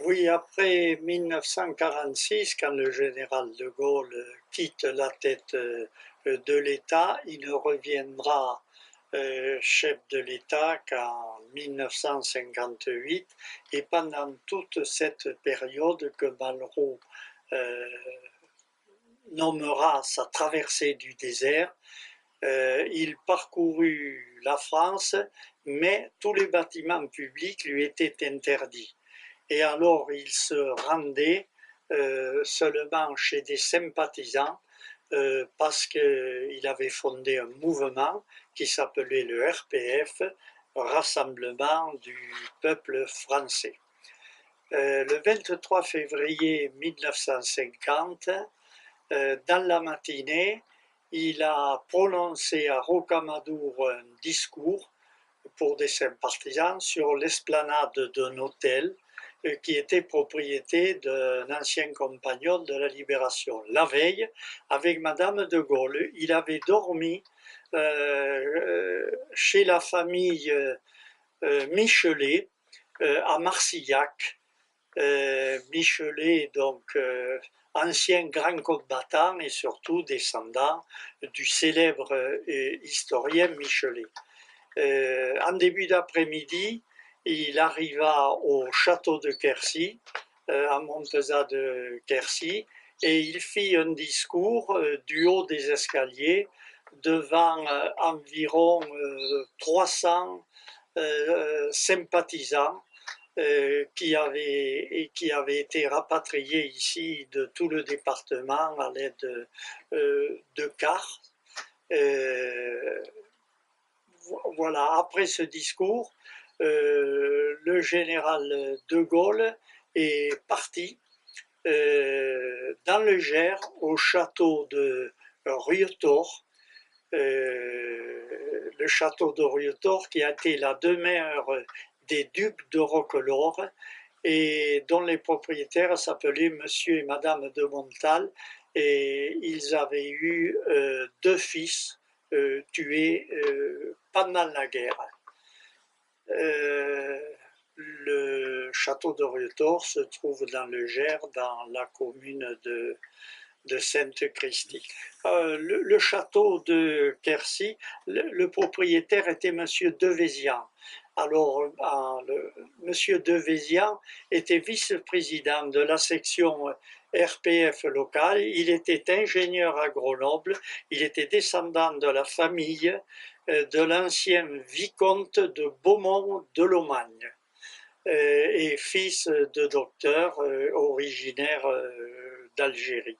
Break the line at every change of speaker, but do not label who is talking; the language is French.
Oui, après 1946, quand le général de Gaulle quitte la tête de l'État, il ne reviendra chef de l'État qu'en 1958. Et pendant toute cette période que Malraux euh, nommera sa traversée du désert, il parcourut la France, mais tous les bâtiments publics lui étaient interdits. Et alors il se rendait seulement chez des sympathisants parce qu'il avait fondé un mouvement qui s'appelait le RPF, Rassemblement du peuple français. Le 23 février 1950, dans la matinée, il a prononcé à Rocamadour un discours pour des sympathisants sur l'esplanade d'un hôtel qui était propriété d'un ancien compagnon de la Libération. La veille, avec Madame de Gaulle, il avait dormi chez la famille Michelet à Marcillac. Michelet, donc ancien grand combattant et surtout descendant du célèbre historien Michelet. En début d'après-midi, il arriva au château de Quercy, à Montpezat de Quercy, et il fit un discours du haut des escaliers devant environ 300 sympathisants qui avaient été rapatriés ici de tout le département à l'aide de cars. Voilà, après ce discours, le général de Gaulle est parti dans le Gers, au château de Rieutort, le château de Rieutort qui a été la demeure des ducs de Roquelaure et dont les propriétaires s'appelaient Monsieur et Madame de Montal, et ils avaient eu deux fils tués pendant la guerre. Le château de Rieutort se trouve dans le Gers, dans la commune de Sainte-Christie. Le château de Quercy, le propriétaire était Monsieur Devézian. Alors, Monsieur Devézian était vice-président de la section RPF locale, il était ingénieur à Grenoble, il était descendant de la famille de l'ancien vicomte de Beaumont de Lomagne et fils de docteur originaire d'Algérie.